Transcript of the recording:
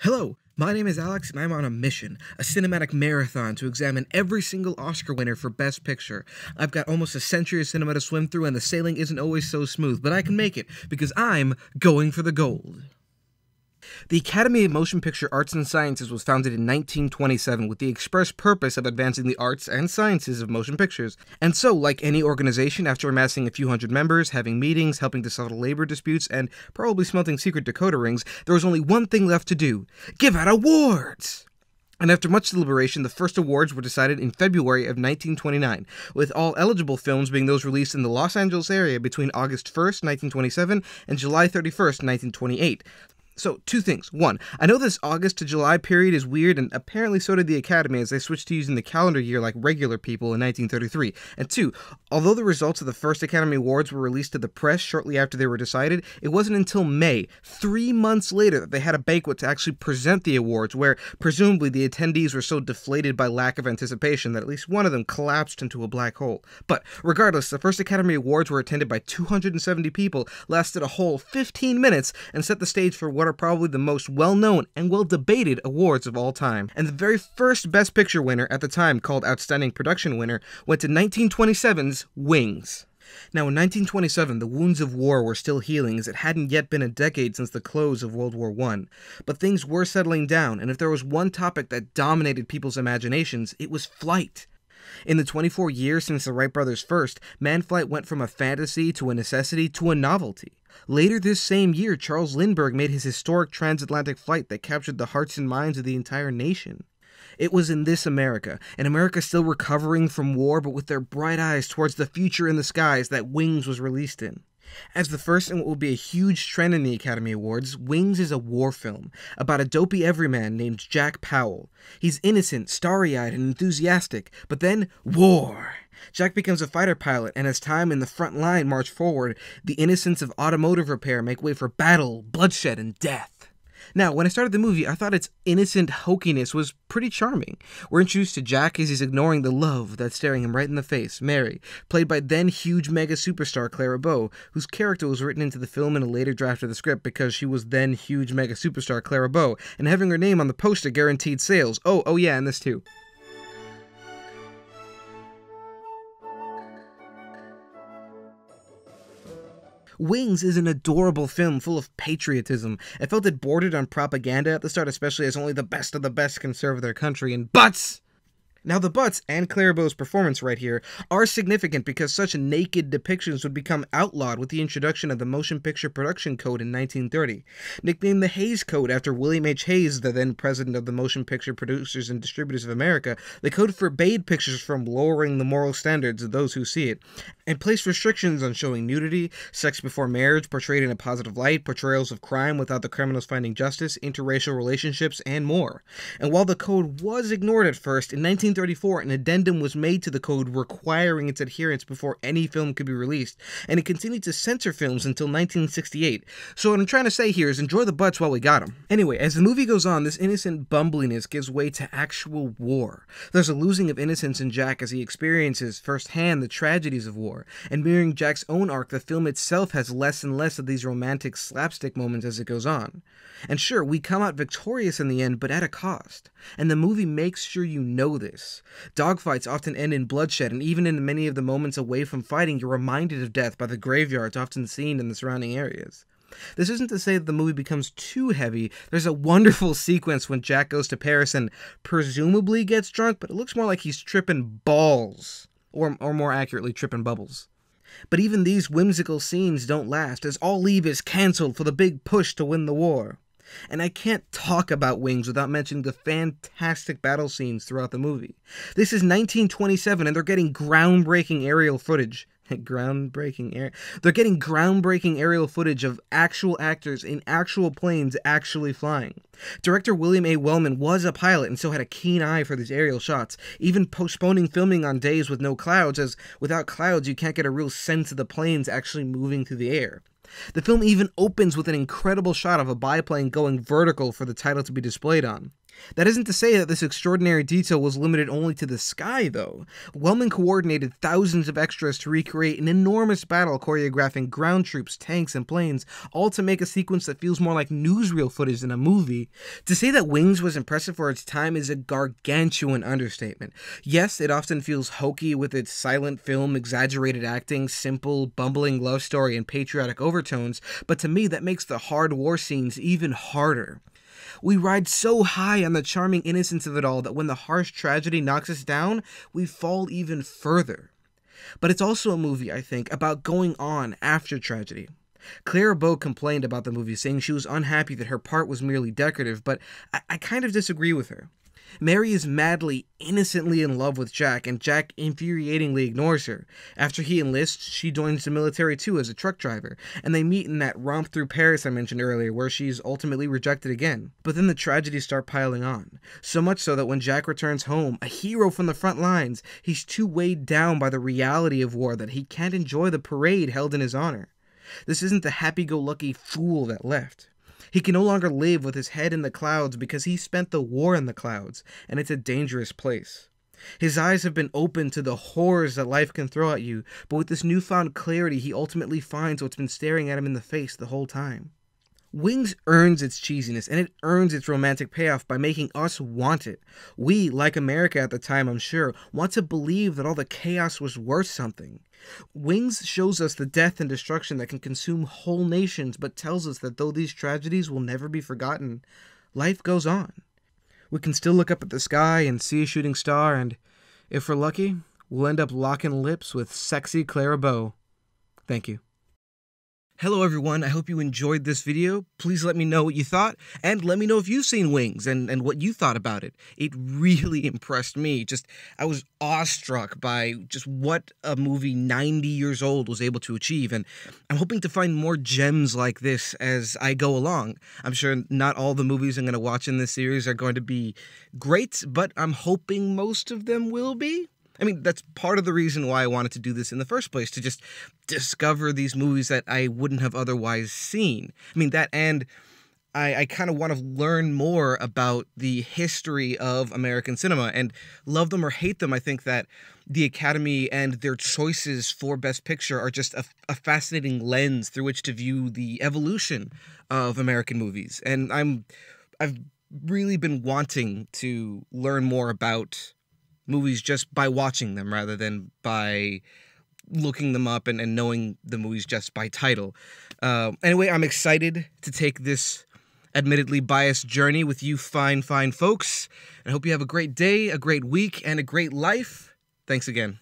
Hello, my name is Alex and I'm on a mission, a cinematic marathon to examine every single Oscar winner for Best Picture. I've got almost a century of cinema to swim through and the sailing isn't always so smooth, but I can make it because I'm going for the gold. The Academy of Motion Picture Arts and Sciences was founded in 1927 with the express purpose of advancing the arts and sciences of motion pictures. And so, like any organization, after amassing a few hundred members, having meetings, helping to settle labor disputes, and probably smelting secret decoder rings, there was only one thing left to do: give out awards! And after much deliberation, the first awards were decided in February of 1929, with all eligible films being those released in the Los Angeles area between August 1st, 1927 and July 31st, 1928. So, two things. One, I know this August to July period is weird, and apparently so did the Academy as they switched to using the calendar year like regular people in 1933. And two, although the results of the first Academy Awards were released to the press shortly after they were decided, it wasn't until May, 3 months later, that they had a banquet to actually present the awards, where presumably the attendees were so deflated by lack of anticipation that at least one of them collapsed into a black hole. But regardless, the first Academy Awards were attended by 270 people, lasted a whole 15 minutes, and set the stage for what are probably the most well-known and well-debated awards of all time. And the very first Best Picture winner at the time, called Outstanding Production Winner, went to 1927's Wings. Now, in 1927, the wounds of war were still healing, as it hadn't yet been a decade since the close of World War I. But things were settling down, and if there was one topic that dominated people's imaginations, it was flight. In the 24 years since the Wright brothers' first, manned flight went from a fantasy to a necessity to a novelty. Later this same year, Charles Lindbergh made his historic transatlantic flight that captured the hearts and minds of the entire nation. It was in this America, an America still recovering from war but with their bright eyes towards the future in the skies, that Wings was released in. As the first in what will be a huge trend in the Academy Awards, Wings is a war film about a dopey everyman named Jack Powell. He's innocent, starry-eyed, and enthusiastic, but then war! Jack becomes a fighter pilot, and as time in the front line march forward, the innocents of automotive repair make way for battle, bloodshed, and death. Now, when I started the movie, I thought its innocent hokiness was pretty charming. We're introduced to Jack as he's ignoring the love that's staring him right in the face, Mary, played by then huge mega superstar Clara Bow, whose character was written into the film in a later draft of the script because she was then huge mega superstar Clara Bow, and having her name on the poster guaranteed sales. Oh yeah, and this too. Wings is an adorable film full of patriotism. I felt it bordered on propaganda at the start, especially as only the best of the best can serve their country, and butts! Now the butts, and Clara Bow's performance right here, are significant because such naked depictions would become outlawed with the introduction of the Motion Picture Production Code in 1930. Nicknamed the Hays Code after William H. Hays, the then president of the Motion Picture Producers and Distributors of America, the code forbade pictures from lowering the moral standards of those who see it, and placed restrictions on showing nudity, sex before marriage portrayed in a positive light, portrayals of crime without the criminals finding justice, interracial relationships, and more. And while the code was ignored at first, in 1934 an addendum was made to the code requiring its adherence before any film could be released, and it continued to censor films until 1968. So what I'm trying to say here is enjoy the butts while we got them. Anyway, as the movie goes on, this innocent bumbliness gives way to actual war. There's a losing of innocence in Jack as he experiences firsthand the tragedies of war, and mirroring Jack's own arc, the film itself has less and less of these romantic slapstick moments as it goes on. And sure, we come out victorious in the end, but at a cost. And the movie makes sure you know this. Dogfights often end in bloodshed, and even in many of the moments away from fighting, you're reminded of death by the graveyards often seen in the surrounding areas. This isn't to say that the movie becomes too heavy. There's a wonderful sequence when Jack goes to Paris and presumably gets drunk, but it looks more like he's tripping balls. Or more accurately, tripping bubbles. But even these whimsical scenes don't last, as all leave is cancelled for the big push to win the war. And I can't talk about Wings without mentioning the fantastic battle scenes throughout the movie. This is 1927 and they're getting groundbreaking aerial footage. They're getting groundbreaking aerial footage of actual actors in actual planes actually flying. Director William A. Wellman was a pilot and so had a keen eye for these aerial shots, even postponing filming on days with no clouds, as without clouds you can't get a real sense of the planes actually moving through the air. The film even opens with an incredible shot of a biplane going vertical for the title to be displayed on. That isn't to say that this extraordinary detail was limited only to the sky, though. Wellman coordinated thousands of extras to recreate an enormous battle, choreographing ground troops, tanks, and planes, all to make a sequence that feels more like newsreel footage than a movie. To say that Wings was impressive for its time is a gargantuan understatement. Yes, it often feels hokey with its silent film, exaggerated acting, simple, bumbling love story, and patriotic overtones, but to me that makes the hard war scenes even harder. We ride so high on the charming innocence of it all that when the harsh tragedy knocks us down, we fall even further. But it's also a movie, I think, about going on after tragedy. Clara Bow complained about the movie, saying she was unhappy that her part was merely decorative, but I kind of disagree with her. Mary is madly, innocently in love with Jack, and Jack infuriatingly ignores her. After he enlists, she joins the military too as a truck driver, and they meet in that romp through Paris I mentioned earlier, where she's ultimately rejected again. But then the tragedies start piling on, so much so that when Jack returns home, a hero from the front lines, he's too weighed down by the reality of war that he can't enjoy the parade held in his honor. This isn't the happy-go-lucky fool that left. He can no longer live with his head in the clouds because he spent the war in the clouds, and it's a dangerous place. His eyes have been opened to the horrors that life can throw at you, but with this newfound clarity, he ultimately finds what's been staring at him in the face the whole time. Wings earns its cheesiness, and it earns its romantic payoff by making us want it. We, like America at the time, I'm sure, want to believe that all the chaos was worth something. Wings shows us the death and destruction that can consume whole nations, but tells us that though these tragedies will never be forgotten, life goes on. We can still look up at the sky and see a shooting star, and if we're lucky, we'll end up locking lips with sexy Clara Bow. Thank you. Hello everyone, I hope you enjoyed this video. Please let me know what you thought, and let me know if you've seen Wings and what you thought about it. It really impressed me. I was awestruck by just what a movie 90 years old was able to achieve, and I'm hoping to find more gems like this as I go along. I'm sure not all the movies I'm going to watch in this series are going to be great, but I'm hoping most of them will be. I mean, that's part of the reason why I wanted to do this in the first place, to just discover these movies that I wouldn't have otherwise seen. I mean, that and I kind of want to learn more about the history of American cinema, and love them or hate them, I think that the Academy and their choices for Best Picture are just a fascinating lens through which to view the evolution of American movies. And I've really been wanting to learn more about movies just by watching them rather than by looking them up and knowing the movies just by title. Anyway, I'm excited to take this admittedly biased journey with you fine folks. I hope you have a great day, a great week, and a great life. Thanks again.